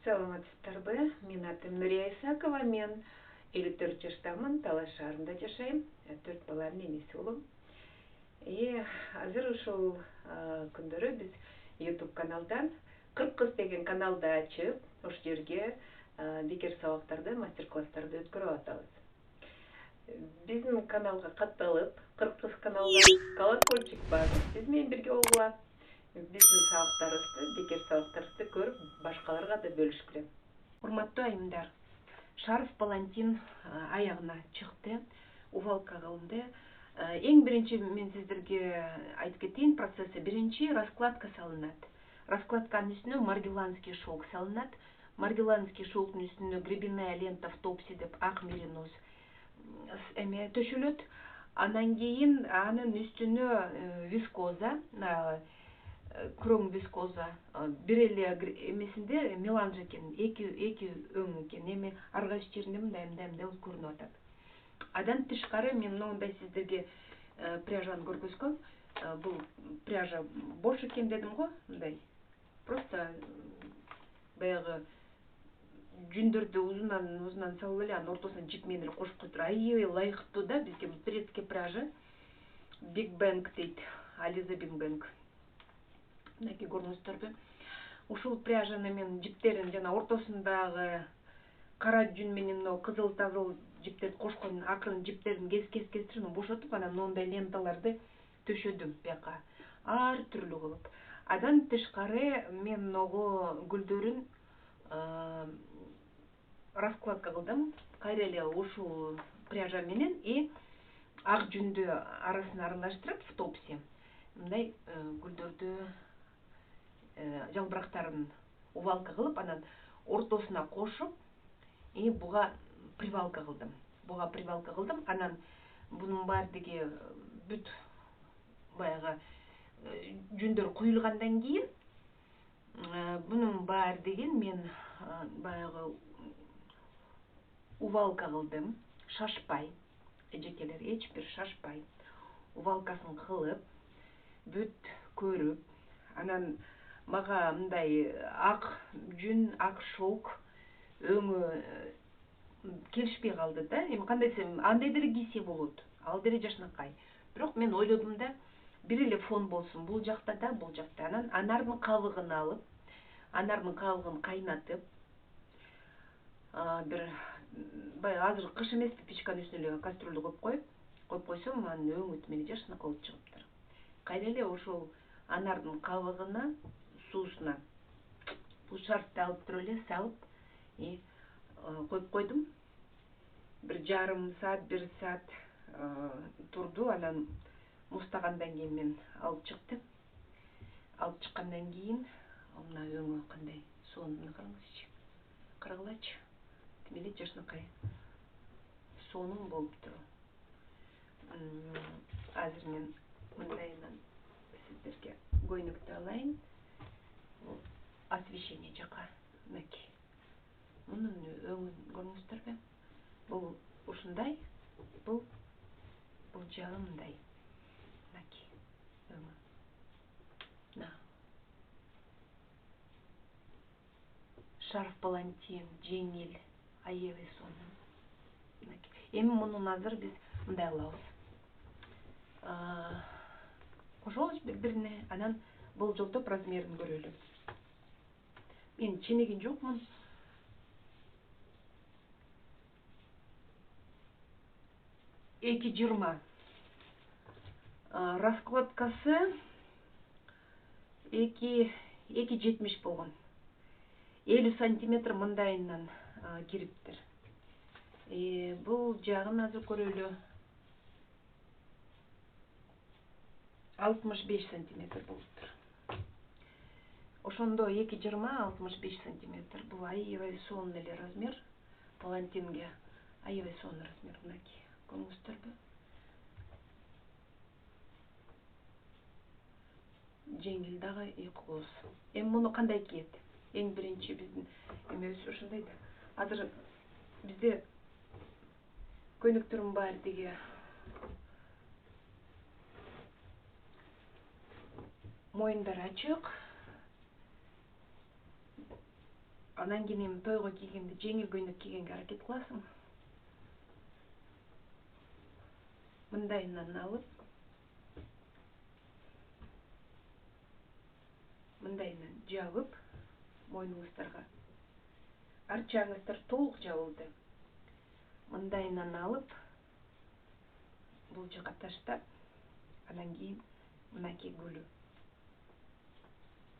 Саламатсыздарбы? Мен атым Нурия Исакова, мен 54 жаштамын, Талас шаарында жашайм, 4 баланын энеси болом. Азыр ушул күндөрү биз YouTube каналдан 40 кыз деген каналды ачып, ошол жерге бекер сабактарды, мастер-класстарды өткөрүп атабыз. Биздин каналга катталып, 40 кыз каналга колокольчик басып, биз менен бирге болгула. Биздин сабактарыбызды, бекер сабактарыбызды көрүп, башкаларга да бөлүшкүлө. Урматтуу айымдар, Шаров Палантин аягына чыкты, увалка кылынды. Эң биринчи мен сиздерге айтып кетейин, процесси биринчи раскладка салынат. Раскладканын үстүнө маргеланский шелк салынат. Маргеланский шелктун үстүнө гребенная лента в топси деп ак меринос төшөлөт. Анан кийин анын үстүнө вискоза, кром вискоза, бир эле эмесинде меланж экен, эки өң экен, эми ар кайсы жеринде мындай болуп көрүнүп атат. Адан тышкары мен мындай сиздерге пряжаны көргөзгөм. Бул пряжа бош экен дедим го, мындай. Просто баягы жүндөрдү узунан салып эле анын ортосуна жип менен эле кошуп коюптур. Аябай ылайыктуу да, бизге бул турецкий пряжа. Big Bang дейт, Ализа Big Bang. Мынакей көрдүңүздөрбү? Ушул пряжаны мен жиптерин жана ортосундагы кара жүн менен кызыл тазыл жиптерди кошкон акырын жиптерин кестирип бошотуп, анан мондай ленталарды төшөдүм бияка. Ар түрлүү кылып. Адан тышкары мен могу гүлдөрүн раскладка кылдым. Кайра эле ушул пряжа менен ак жүндү арасына аралаштырып в топси. Мындай гүлдөрдү жалбырактарын увалка кылып, анан ортосуна кошуп, буга привалка кылдым. Анан бунун баардыгы бүт баягы жүндөр куюлгандан кийин бунун баардыгын мен баягы увалка кылдым, шашпай, эжекелер эч бир шашпай, увалкасын кылып, бүт көрүп, анан мага мындай ак жүн, ак шелк өңү келишпей калды да. Эми кандай десем, андай деле кийсе болот, ал деле жашынакай. Бирок мен ойлодум да, бир эле фон болсун, бул жакта да, бул жакта. Анан анардын кабыгын алып, анардын кабыгын кайнатып, бир баягы азыр кыш эмеспи, печканын үстүнө эле кастрюлду коюп койсом, анын өңү тмени жашынакай болуп чыгыптыр. Кайра эле ошол анардын кабыгына, суусуна бул шарфты алып туруп эле салып коюп койдум. Бир жарым саат, 1 саат турду. Анан муздагандан кийин мен алып чыктым. Алып чыккандан кийин мына өңү кандай сонун, караңызчы. Карагылачы. Тмени жашынакай сонун болуптур. Азыр мен мындайынан сиздерге көйнөктү алайын. Освещение жака. Мынакей. Мунун өңүн көрдүңүздөрбү? Бул ушундай, бул жагы мындай. Мынакей өңү. Мына. Шаров Палантин, жеңил, аябай сонун. Мынакей. Эми мунун азыр биз мындай кылабыз. Кошобуз бири-бирине, анан болжолдоп размерин көрөлү. Мен ченеген жокмун. 2,20. Раскладкасы 2,70 болгон. 50 сантиметр мындайынан кириптир. Бул жагын азыр көрөлү. 65 сантиметр болуптур. Ошондо 2,20, 65 сантиметр. Бул аябай сонун эле размер. Палантинге аябай сонун размер. Мынакей. Көрдүңүздөрбү? Жеңил дагы кооз. Эми муну кандай кийет? Эң биринчи биздин эмебиз ушундай да. Азыр бизде көйнөктөрдүн баардыгы моюндар ачык. Анан кийин эми тойго кийгенде жеңил көйнөк кийгенге аракет кыласың. Мындайынан алып, мындайынан жабып, мойнуңуздарга. Арчаңыздар толук жабылды. Мындайынан алып, бул жака таштап, анан кийин мынакей гүлү.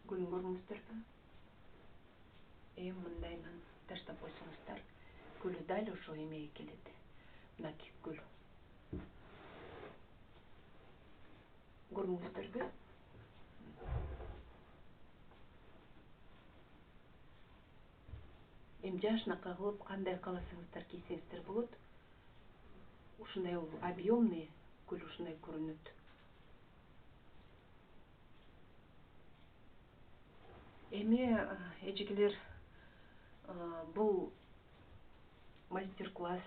Гүлүн көрдүңүздөрбү? Мындайынан таштап койсоңуздар, гүлү дал ошо эмеге келет. Мынакей гүл. Көрдүңүздөрбү? Жашынакай кылып кандай кааласаңыздар кийсеңиздер болот. Ушундай объемный гүл ушундай көрүнөт. Эми эжекелер, бул мастер-класс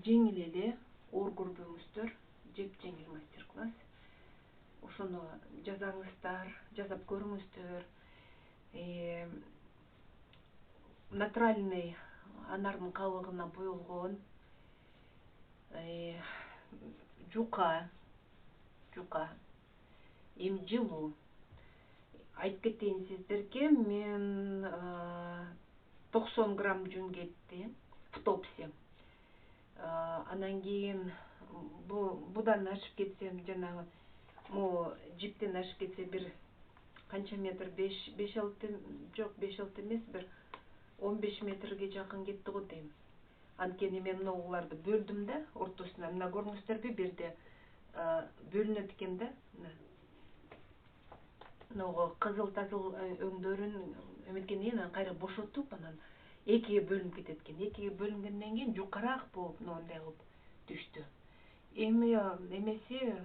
жеңил эле, оор көрбөңүздөр, жеңил мастер-класс. Ошону жазаңыздар, жасап көрүңүздөр. Натуральный анардын кабыгына боелгон жука, эми жылуу. Айтып кетейин сиздерге, мен 90 грамм жүн кетти в топсе. Анан кийин будан ашып кетсем, жанагы могу жиптен ашып кетсе бир канча метр, 5-6 жок, 5-6 эмес, бир 15 метрге жакын кетти го дейм. Анткени мен мыналарды бөлдүм да ортосуна. Мына көрдүңүздөрбү, бир жерде бөлүнөт экен да. Мына кызыл-тазыл өңдөрүн эметкенден кийин кайра бошотуп, анан экиге бөлүнүп кетет экен. Экиге бөлүнгөндөн кийин жукараак болуп, мындай кылып түштү. Эми эмеси,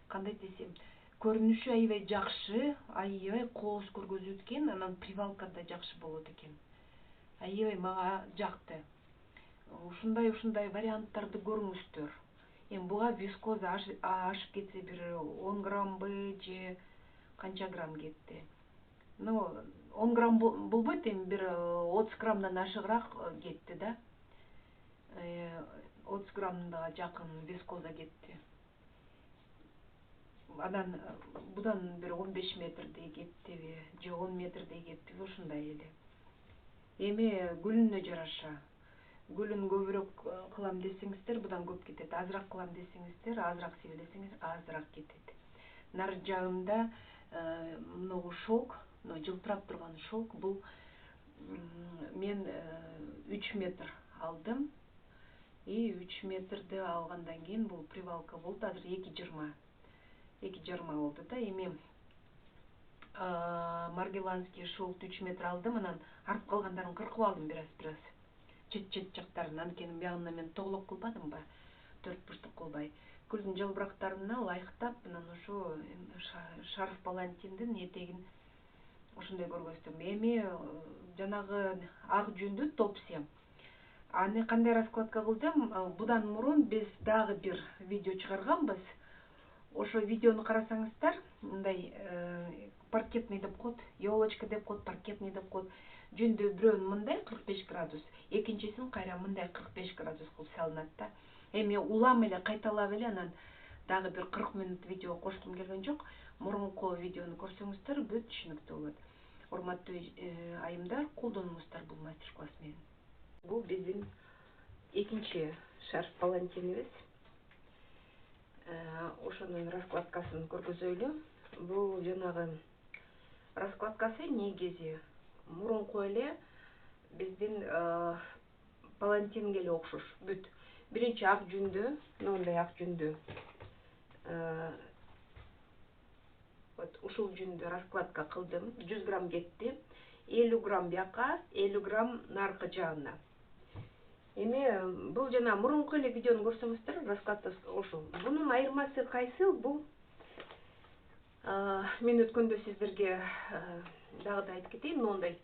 кандай десем, көрүнүшү аябай жакшы, аябай кооз көргөзөт экен, анан привалка да жакшы болот экен. Аябай мага жакты. Ушундай варианттарды көрүңүздөр. Эми буга вискоза ашып кетсе бир 10 граммбы же канча грамм кетти. 10 грамм болбойт, эми бир 30 граммдан ашыгыраак кетти да. 30 граммга жакын вискоза кетти. Анан будан бир 15 метрдей кеттиби, же 10 метрдей кеттиби, ушундай эле. Эми гүлүнө жараша. Гүлүн көбүрөөк кылам десеңиздер, будан көп кетет. Азыраак кылам десеңиздер, азыраак себелесеңиз, азыраак кетет. Нар жагында могу шелк, жылтырап турган шелк, бул мен 3 метр алдым. 3 метрди алгандан кийин бул привалка болду. Азыр 2,20 болду да. Эми маргеланский шелк 3 метр алдым, анан артып калгандарын кыркып алдым бираз. Чет жактарын, анткени биягында мен тоглок кылбадымбы, төрт бурчтук кылбай. Гүлдүн жалбырактарына лайыктап, анан ошо шарф палантиндин этегин ошондой көргөздүм. Эми жанагы ак жүндү топсе. Аны кандай раскладка кылдым? Будан мурун биз дагы бир видео чыгарганбыз. Ошо видеону карасаңыздар, мындай паркетный деп коет, елочка деп коет, паркетный деп коет. Жүндү бирөөнү мындай 45 градус, экинчисин кайра мындай 45 градус кылып салынат да. Эми улам эле кайталап эле анан дагы бир 40 минут видео коштум келген жок. Мурунку видеону көрсөңүздөр бүт түшүнүктүү болот. Урматтуу айымдар, колдонуңуздар бул мастер-класс менен. Бул биздин экинчи шарф палантинибиз. Ошонун раскладкасын көргөзөйлү. Бул жанагы раскладкасы негизи мурунку эле биздин палантинге эле окшош. Бүт. Биринчи ак жүндү, мындай ак жүндү. Вот ушул жүндү раскладка кылдым. 100 грамм кетти. 50 грамм бияка, 50 грамм наркы жагына. Эми бул жана мурунку эле видеону көрсөңүздөр, раскладка ошол. Бунун айырмасы кайсы? Бул мен өткөндө сиздерге дагы да айтып кетейин, моундай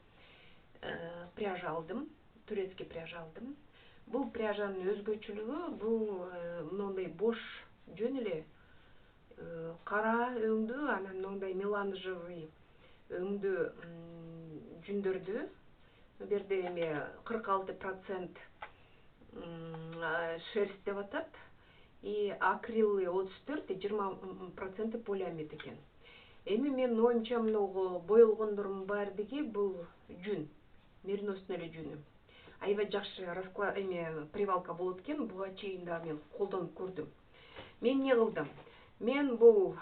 пряжа алдым, турецкий пряжа алдым. Бул пряжанын өзгөчөлүгү, бул моундай бош жөн эле кара өңдүү, анан моундай меланжевый өңдүү жүндөрдү бу жерде эми 46% шерсть деп атат, и акрилы 34, 20% полиамид экен. Эми менин оюмча мынагу боелгондордун баардыгы бул жүн, мериносный эле жүнү. Аябай жакшы расклад привалка болот экен, буга чейин да мен колдонуп көрдүм. Мен эмне кылдым? Мен бул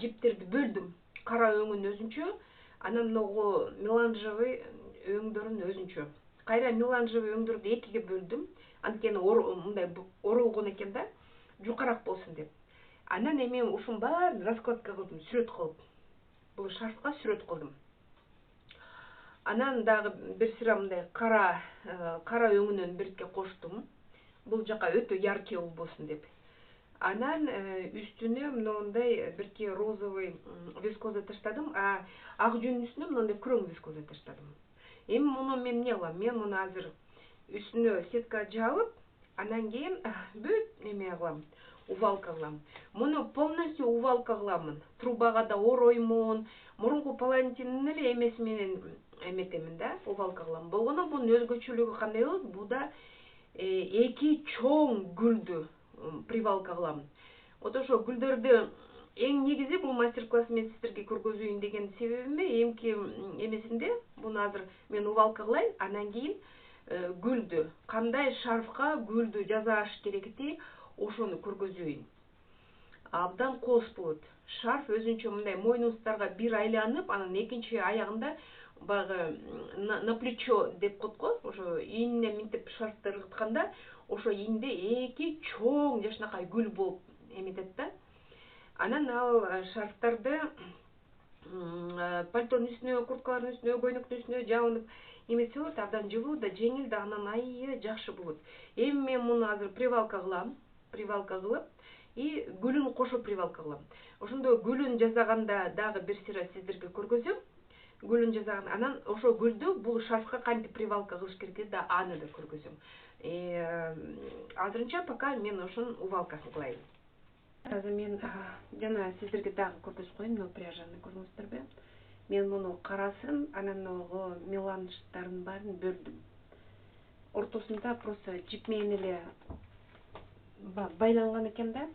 жиптерди бөлдүм. Кара өңүн өзүнчө, анан мынагу меланжевый өңдөрүн өзүнчө. Кайра меланжевый өңдөрдү экиге бөлдүм. Анткени мындай оролгон экен да, жукарак болсун деп. Анан эми ушунун баарын раскладка кылдым, сүрөт кылып. Бул шарфка сүрөт кылдым. Анан дагы бир сыра мындай кара өңүнөн бирге коштум. Бул жака өтө яркий болбосун деп. Анан үстүнө мындай бирке розовый вискоза таштадым, ак жүндүн үстүнө мындай күрөң вискоза таштадым. Эми муну мен эмне кылам? Мен муну азыр үстүнө сетка жабып, анан кийин бүт эме кылам, увалка кылам. Муну полностью увалка кыламын. Трубага да ороймун. Мурунку палантиндин эле эмеси менен эметемин да, увалка кылам. Болгону бунун өзгөчөлүгү кандай болот? Буда эки чоң гүлдү привалка кылам. Вот ошо гүлдөрдү эң негизи бул мастер-класс мен сиздерге көргөзөйүн деген себебим эмки эмесинде буну азыр мен увалка кылайын, анан кийин гүлдү кандай шарфка гүлдү жасаш керекти ошону көргөзөйүн. Абдан кооз болот. Шарф өзүнчө мындай мойнубуздарга бир айланып, анан экинчи аягында баягы на плечо деп коет го, ошо ийине минтип шарфты ыргытканда, ошо ийинде эки чоң жашынакай гүл болуп эметет да. Анан ал шарфтарды пальтонун үстүнө, курткалардын үстүнө, көйнөктүн үстүнө жабынып эмесе болот, абдан жылуу да, жеңил да, анан аябай жакшы болот. Эми мен муну азыр привалка кылам, привалка кылып, и гүлүн кошо привалка кылам. Ошондо гүлүн жасаганда дагы бир сыйра сиздерге көргөзөм. Гүлүн жасаган, анан ошо гүлдү бул шарфка кантип привалка кылыш керек да, аны да көргөзөм. Азырынча пока мен ошонун увалкасын кылайын. Азыр мен жана сиздерге дагы көргөзүп коеюн, мына пряжаны көрдүңүздөрбү? Мен муну карасын, анан мына меланждардын баарын бөлдүм. Ортосунда просто жип менен эле байланган экен да.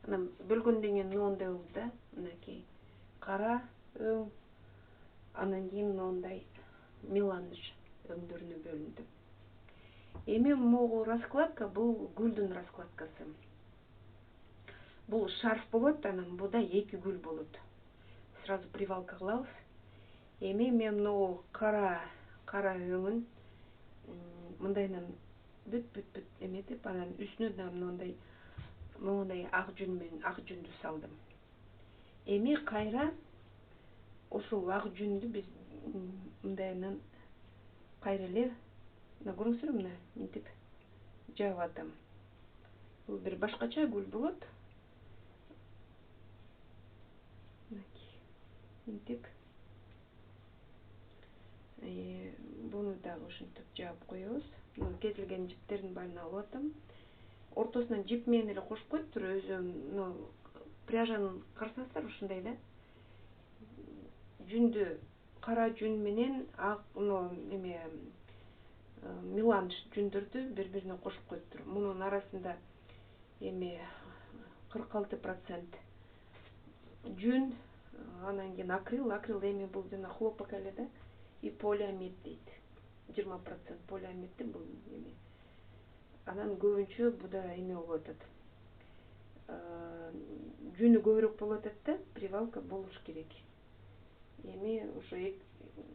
Анан бөлгөндөн кийин мындай болду да, мынакей кара өң, анан кийин мындай меланж өңдөрүнө бөлүндү. Эми могу раскладка бул гүлдүн раскладкасы. Бул шарф болот, анан буда эки гүл болот. Сразу привалка кылабыз. Эми мен могу кара өңүн мындайынан бүт эметип, анан үстүнө да мындай ак жүндү салдым. Эми кайра ушул ак жүндү биз мындайынан кайра эле мына көрүңүздөр, мына мынтип жаап атам. Бул бир башкача гүл болот. Мынтип буну дагы ушинтип жаап коебуз. Мына кесилген жиптердин баарын алып атам. Ортосуна жип менен эле кошуп коюптур, өзү пряжаны карасаңыздар ушундай да. Жүндү, кара жүн менен ак меланж жүндөрдү бири-бирине кошуп коюптур. Мунун арасында 46% жүн, анан кийин акрил эми бул жана хлопок эле да, и полиамид дейт. 20% полиамидди бул эме. Анан көбүнчө буда эме болуп атат. Жүнү көбүрөөк болуп атат да, привалка болуш керек. Эми ошо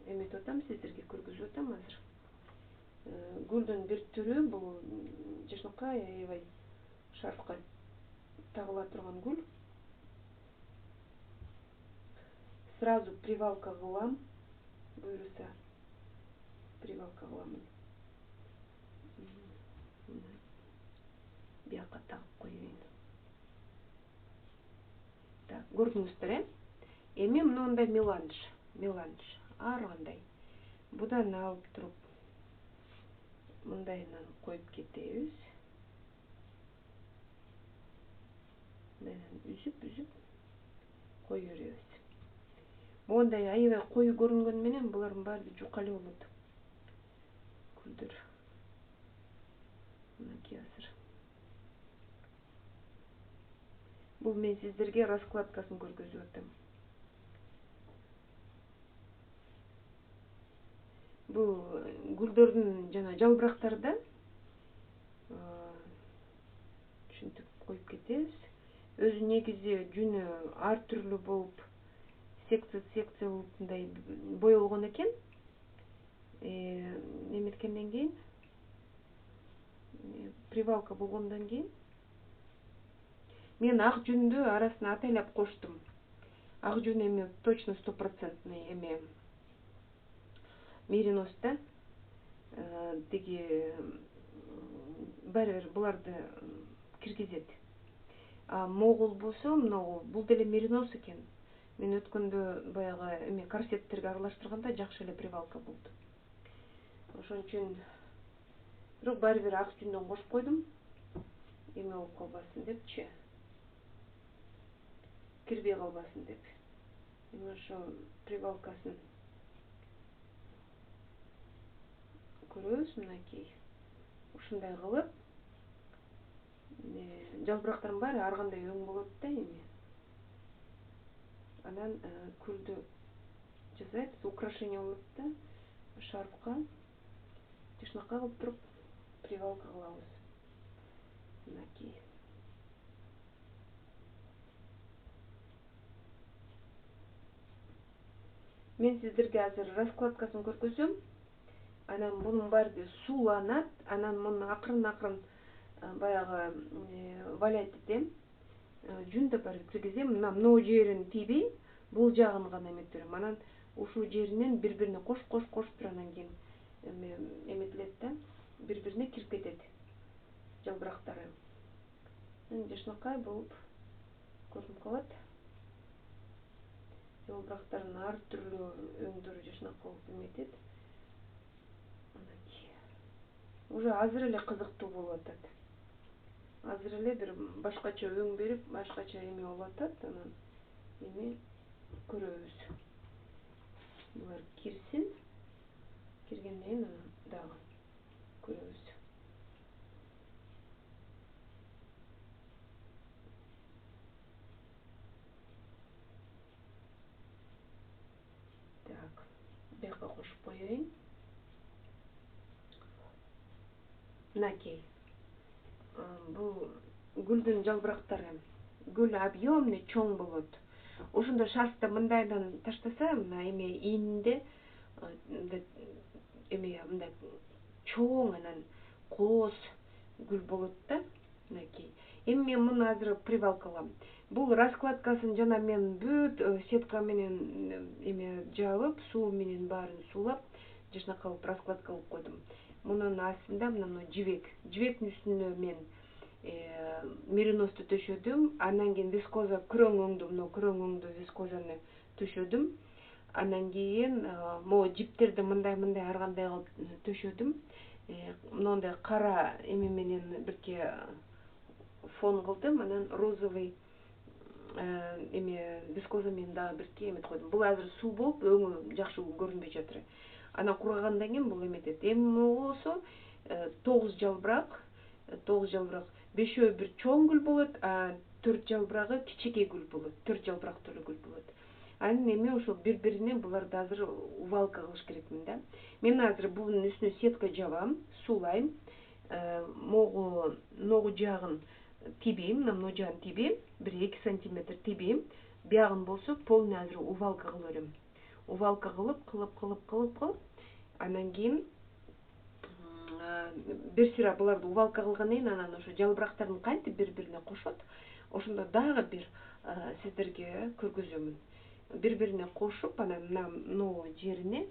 эметип атам, сиздерге көргөзүп атам азыр. Гүлдүн бир түрү бул жашынакай аябай шарфка тагыла турган гүл. Сразу привалка кылам, буюрса привалка кыламын. Бияка тагып коеюн. Так, көрдүңүздөр, эми мындай меланж, ар кандай. Будан алып туруп мындайынан коюп кетебиз. Мындайынан үзүп кое беребиз. Мондай аябай кою көрүнгөнү менен булардын баары жукалуу болот. Гүлдөр. Мынакей азыр. Бул мен сиздерге раскладкасын көргөзүп атам. Бул гүлдөрдүн жана жалбырактары да ушинтип коюп кетебиз. Өзү негизи жүнү ар түрлүү болуп, секция болуп мындай боелгон экен. Неметкенден кийин, привалка болгондон кийин мен ак жүндү арасына атайлап коштум. Ак жүн эми точно 100% эме меринос да. Тиги баары бир буларды киргизет. Могул болсо, бул деле меринос экен. Мен өткөндө баягы эме корсеттерге аралаштырганда жакшы эле привалка болду. Ошон үчүн бирок баары бир ак жүндөн кошуп койдум. Эме болуп калбасын депчи. Кирбей калбасын деп. Эми ошо привалкасын көрөбүз мынакей. Ушундай кылып жалбырактардын баары ар кандай өң болот да эми. Анан күлдү жасайбыз, украшение болот да. Шарфка жашнакай кылып туруп привалка кылабыз. Мынакей. Мен сиздерге азыр раскладкасын көргөзөм. Анан мунун баары сууланат, анан муну акырын баягы валять этем. Жүн да баары киргизем. Мына жерин тийбей, бул жагын гана эметтерем. Анан ушул жеринен бири-бирине кош туруп анан кийин эметилет да, бири-бирине кирип кетет жалбырактары. Жашнакай болуп көрүнүп калат. Жалбырактардын ар түрлүү өңдөрү жашнакай болуп эметет. Уже азыр эле кызыктуу болуп атат. Азыр эле бир башкача өң берип, башкача эме болуп атат. Анан эми көрөбүз. Булар кирсин. Киргенден кийин дагы көрөбүз. Так, бияка кошуп коеюн. Мынакей. Бул гүлдүн жалбырактары. Гүл объемный, чоң болот. Ошондо шарфты мындайдан таштаса, мына эме ийининде эме мындай чоң анан кооз гүл болот да. Мынакей. Эми мен муну азыр привалкалам. Бул раскладкасын жана мен бүт сетка менен эме жабып, суу менен баарын суулап, жашнакай кылып раскладка кылып койдум. Мунун астында мына жибектин үстүнө мен мериносты төшөдүм. Андан кийин вискоза күрөң өңдүү вискозаны төшөдүм. Андан кийин могу жиптерди мындай ар кандай кылып төшөдүм. Мындай кара эме менен бирге фон кылдым. Анан розовый эме вискоза менен дагы бирге эметип койдум. Бул азыр суу болуп, өңү жакшы көрүнбөй жатыр. Анан курагандан кийин бул эметет. Эми болсо 9 жалбырак, 5-өө бир чоң гүл болот, 4 жалбырагы кичинекей гүл болот. 4 жалбырактуу гүл болот. Анан эми ошол бири-бирине буларды азыр увалка кылыш керекмин да. Мен азыр бунун үстүнө сетка жабам, суулайм. Могу жагын тийбейм, мына жагын тийбейм, 1-2 сантиметр тийбейм. Биягын болсо полный азыр увалка кылып берем. Увалка кылып, анан кийин бир сыра буларды увалка кылгандан кийин анан ошо жалбырактардын кантип бири-бирине кошот, ошондо дагы бир сиздерге көргөзөмүн. Бири-бирине кошуп, анан мына жерине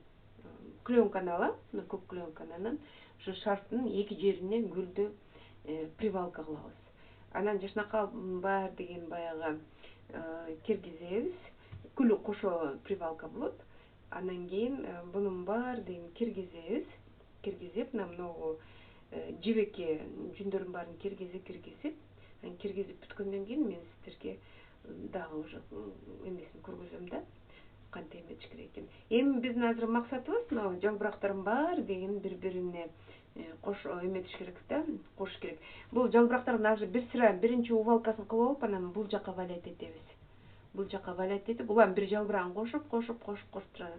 клеенканы алам, мына көк клеенканы, анан ошо шарфтын эки жерине гүлдү привалка кылабыз. Анан жашнакай баары деген баягы киргизебиз. Күлү кошо привалка болот. Анан кийин бунун баары деген киргизебиз. Киргизип, мына жибекке жүндөрдүн баарын киргизип, анан киргизип бүткөндөн кийин мен сиздерге дагы уже эмесин көргөзөм да. кантип эметиш керек экен. Эми биздин азыр максатыбыз мына жалбырактардын баары деген бири-бирине кош эметиш керек да, кошуш керек. Бул жалбырактардын азыр бир сыра биринчи увалкасын кылып алып, анан бул жака валять этебиз. Бул жака валять этип, улам бир жалбырагын кошуп тура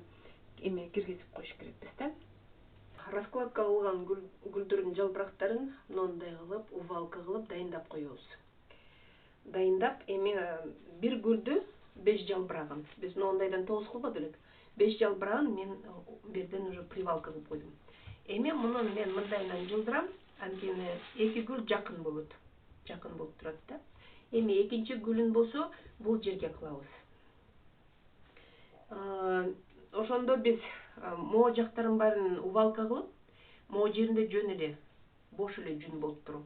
эме киргизип коюш керекпиз да. Раскладка кылган гүлдөрдүн жалбырактарын мындай кылып, увалка кылып дайындап коебуз. Дайындап, эми бир гүлдү 5 жалбырагын, биз мындайдан 9 кылбадык элек. 5 жалбырагын мен берден уже привалка кылып койдум. Эми муну мен мындайдан жылдырам, анткени эки гүл жакын болот. Жакын болуп турат да. Эми экинчи гүлүн болсо бул жерге кылабыз. Ошондо биз могу жактарын баарын увалка кылып, могу жеринде жөн эле бош эле жүн болуп туруп.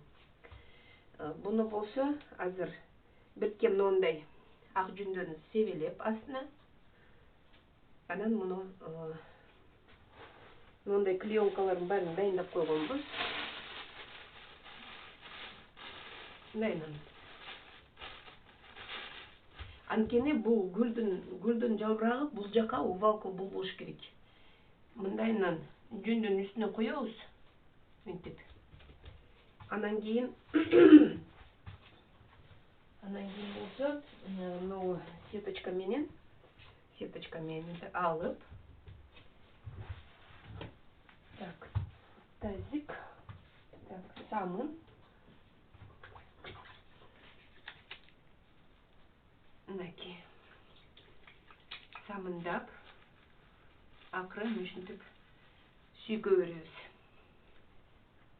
Буну болсо азыр бирке мындай ак жүндөн себелеп астына, анан муну мындай клеенкалардын баарын дайындап койгонбуз. Мындай. Анткени бул гүлдүн жалбырагы бул жака увалка болбош керек. Мындайынан жүндүн үстүнө коебуз. Мынтип. Анан кийин болсо, мына сеточка менен алып, так, тазик, так, самын, мынакей, самындап, акырын ушинтип сүйкөй беребиз.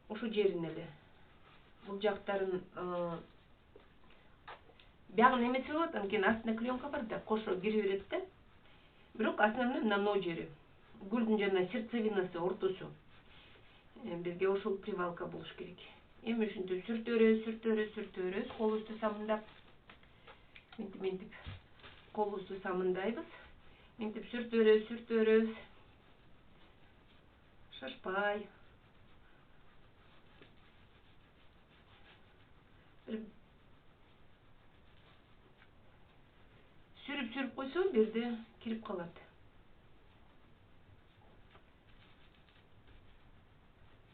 Ушу жерин эле. Бул жактарын биягын эмесе болот, анткени астында клеенка бар да, кошо кире берет да. Бирок основной мына могу жери. Гүлдүн жана сердцевинасы ортосу. Бизге ошол привалка болуш керек. Эми ушинтип сүртөбүз, колубузду самындап. Мынтип колубузду самындайбыз. Мынтип сүртөбүз. Шашпай. Сүрүп койсо, бирде кирип калат.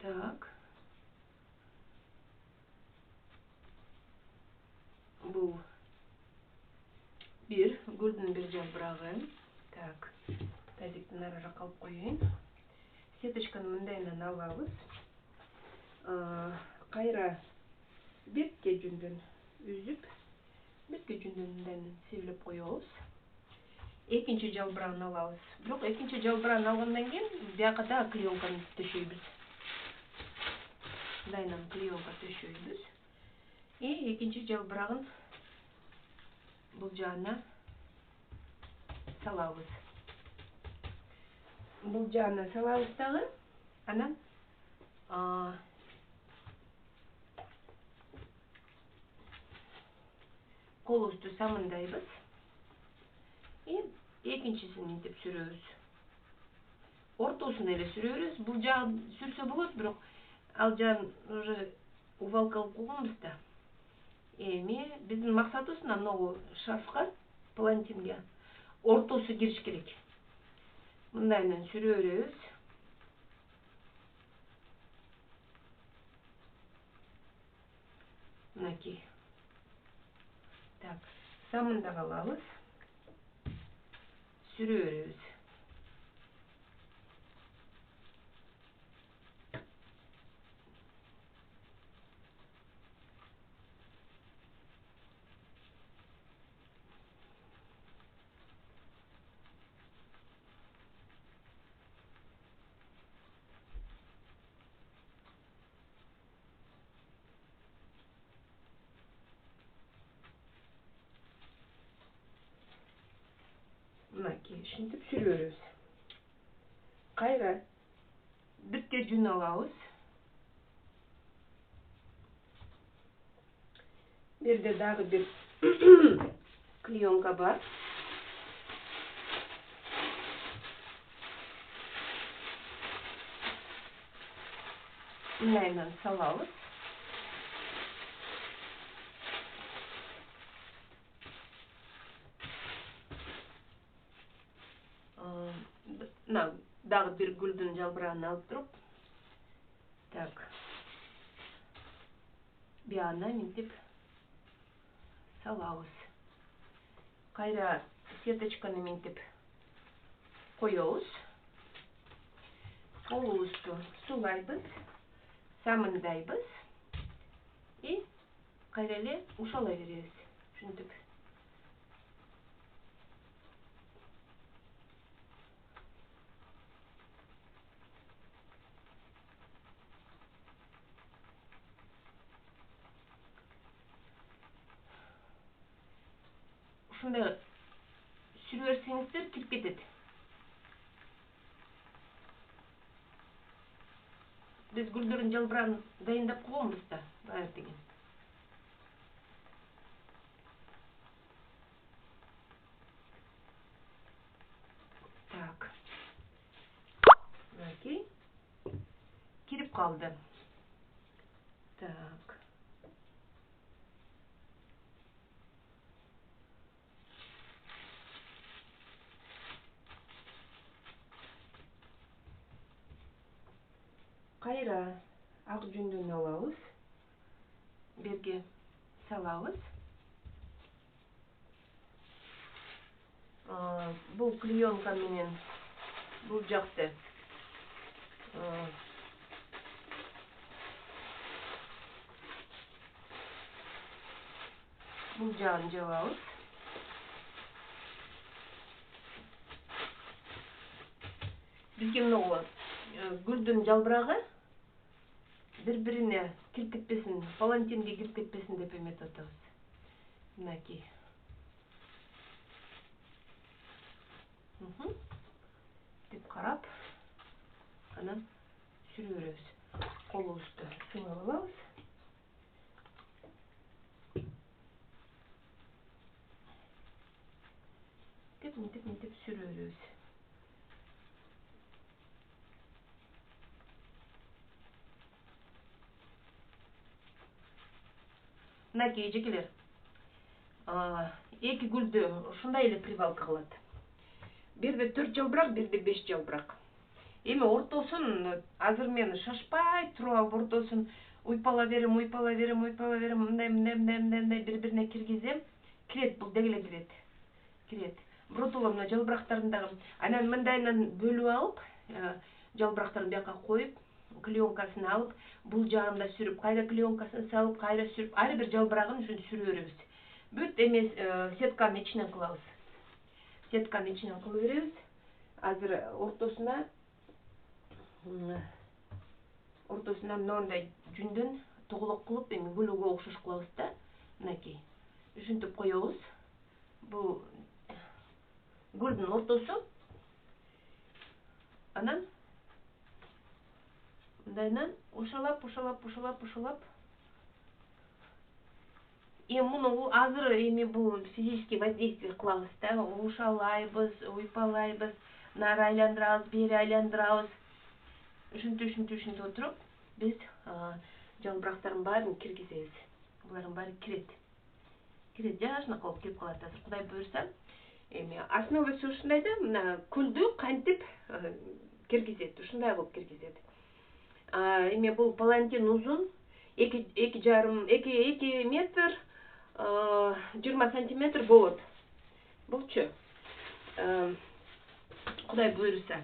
Так. Бул бир гүлдүн бир жалбырагы. Так. Тазиктин ары жакка алып коеюн. Сеточканы мындайынан алабыз. Кайра бирке жүндөн үзүп, бирке жүндөн мындайынан себелеп коебуз. Экинчи жалбырагын алабыз. Бирок экинчи жалбырагын алгандан кийин бияка да клеенканы төшөйбүз. Мындайынан клеенка төшөйбүз. Экинчи жалбырагын бул жагына салабыз. Дагы, анан колубузду самындайбыз. Экинчисин мынтип сүрөбүз. Ортосуна эле сүрө беребиз. Бул жагын сүрсө болот, бирок ал жагын уже увалка кылып койгонбуз да. Эми биздин максатыбыз могу шарфка, палантинге ортосу кириш керек. Мындайынан сүрө беребиз. Мынакей. Так, самындап алабыз. Сүрө беребиз. Мынакей, ушинтип сүрө беребиз. Кайра бирке жүн алабыз. Берде дагы бир клеенка бар. Мындайынан салабыз. дагы бир гүлдүн жалбырагын алып туруп, так, биягына мынтип салабыз. Кайра сеточканы мынтип коебуз. Полубузду сулайбыз, самындайбыз и кайра эле ушалай беребиз. Ушинтип. Ушундай сүрүп берсеңиздер кирип кетет. Biz gülдөрдүн жалбырагын дайындап койгонбуз да, эртең. Так. Окей. Кирип калды. Так. Кайра ак жүндөн алабыз. Берге салабыз. Бул клеенка менен бул жакты бул жагын жабабыз. Бизге мына гүлдүн жалбырагы бири-бирине кирип кетпесин, палантинге кирип кетпесин деп эметип атабыз. Мынакей. Деп карап, анан сүрүп беребиз. Колубузду сыңап алабыз. Мынтип сүрүп беребиз. Мынакей жекелер. Эки гүлдү ушундай эле привалка кылат. Бирде 4 жалбырак, бирде 5 жалбырак. Эми ортосун азыр мен шашпай туруп алып ортосун уйпала берем, мындай бири-бирине киргизем. Кирет, бул деги эле кирет. Биротоло мына жалбырактарын дагы анан мындайынан бөлүп алып, жалбырактарын бияка коюп, клеенкасын алып, бул жагын да сүрүп, кайра клеенкасын салып, кайра сүрүп, ар бир жалбырагын ушинтип сүрүп беребиз. Бүт эми сетканын ичинен кылабыз. Сетканын ичинен кылып беребиз. Азыр ортосуна мындай жүндөн тоголок кылып, эми гүлгө окшош кылабыз да. Мынакей. Ушинтип коебуз. Бул гүлдүн ортосу. Анан мындайынан ушалап. Эми муну азыр эми бул физический воздействие кылабыз да. Ушалайбыз, уйпалайбыз, нары айландырабыз, бери айландырабыз. Ушинтип отуруп, биз жалбырактардын баарын киргизебиз. Булардын баары кирет. Жашына калып кирип калат азыр. Кудай буйрса, эми основасы ушундай да, мына күлдү кантип киргизет, ушундай кылып киргизет. Эми бул палантин узун 2,5 метр 20 сантиметр болот. Булчу. Кудай буйрса.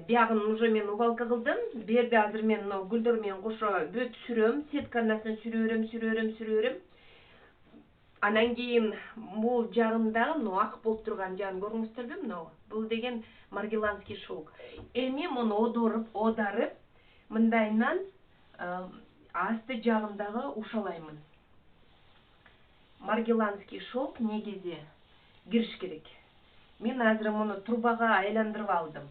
Биягын уже мен увалка кылдым. Берде азыр мен гүлдөр менен кошо бүт сүрөм, сетканын астына сүрүп берем. Анан кийин бул жагында, ак болуп турган жагын көрүңүздөрбү? Мына бул деген маргеланский шелк. Эми муну одарып, мындайынан асты жагындагы ушалаймын. Маргеланский шелк негизи кириш керек. Мен азыр муну трубага айландырып алдым.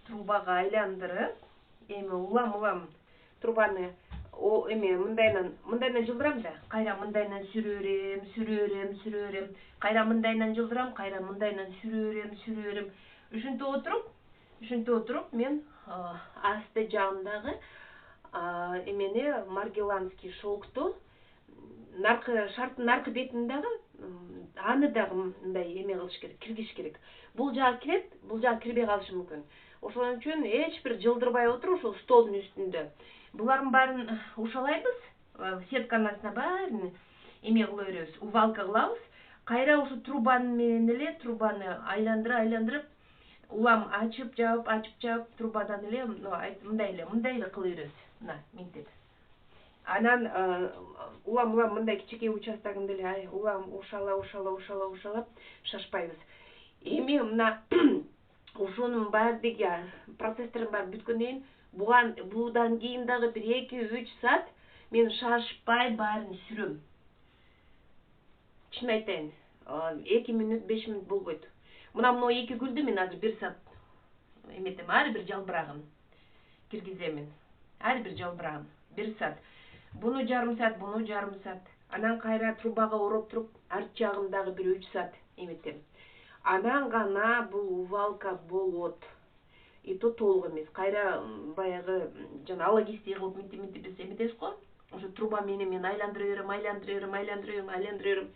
Трубага айландырып, эми улам трубаны эми мындайынан жылдырам да, кайра мындайынан сүрүп берем, кайра мындайынан жылдырам, кайра мындайынан сүрүп берем. Ушинтип отуруп мен асты жагындагы эмени маргеланский шелкту шарттын аркы бетин дагы аны дагы мындай эме кылыш керек, киргизиш керек. Бул жагы кирет, бул жагы кирбей калышы мүмкүн. Ошон үчүн эч бир жылдырбай отуруп ушул столдун үстүндө булардын баарын ушалайбыз, сетканын астына баарын эме кыла беребиз, увалка кылабыз. Кайра ушу трубаны менен эле трубаны айландырып улам ачып жаап трубадан эле мындай эле кыла беребиз. Мына минтип. Анан улам мындай кичинекей участогунда эле улам ушалап шашпайбыз. Эми мына ушунун баардыгы процесстердин баары бүткөндөн кийин будан кийин дагы бир 2-3 саат мен шашпай баарын сүрөм. Чын айтайын, 2 мүнөт 5 мүнөт болбойт. Мына 2 гүлдү мен азыр 1 саат эметем, ар бир жалбырагын киргиземин. Ар бир жалбырагын 1 саат. Буну жарым саат. Анан кайра трубага ороп туруп, арт жагын дагы бир 3 саат эметем. Анан гана бул увалка болот. И то толук эмес. Кайра баягы жана алагистей кылып минтип биз эметебиз го. Ошо труба менен мен айландыра берем.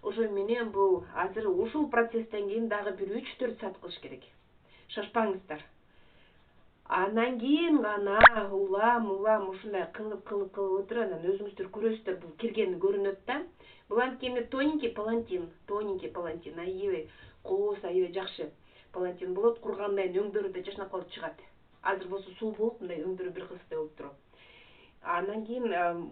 Ошо менен бул азыр ушул процесстен кийин дагы бир 3-4 саат кылыш керек. Шашпаңыздар. Анан кийин гана улам ушундай кылып отуруп, анан өзүңүздөр көрөсүздөр, бул киргени көрүнөт да. Бул анткени тоненький палантин, аябай кооз, аябай жакшы палантин болот. Кургандан кийин өңдөрү да жашнап калып чыгат. Азыр болсо суу болуп, мындай өңдөрү бир кызыктай болуп туруп. Анан кийин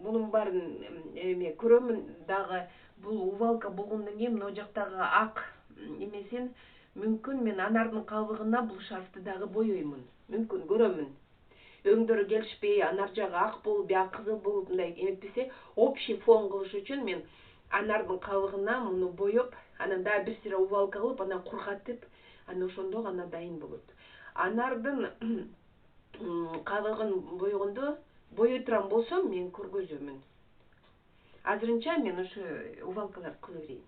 мунун баарын эме көрөмүн дагы, бул увалка болгондон кийин мына жактагы ак эмесин мүмкүн мен анардын кабыгына бул шарфты дагы боёймун. Мүмкүн көрөмүн. Өңдөрү келишпей, анар жагы ак болуп, бияк кызыл болуп мындай эметпесе, общий фон кылыш үчүн мен анардын кабыгына муну боёп, анан дагы бир сыйра увалка кылып, анан кургатып, анан ошондо гана дайын болот. Анардын кабыгын боёй турган болсом мен көргөзөмүн. Азырынча мен ушу увалкаларды кыла берейин.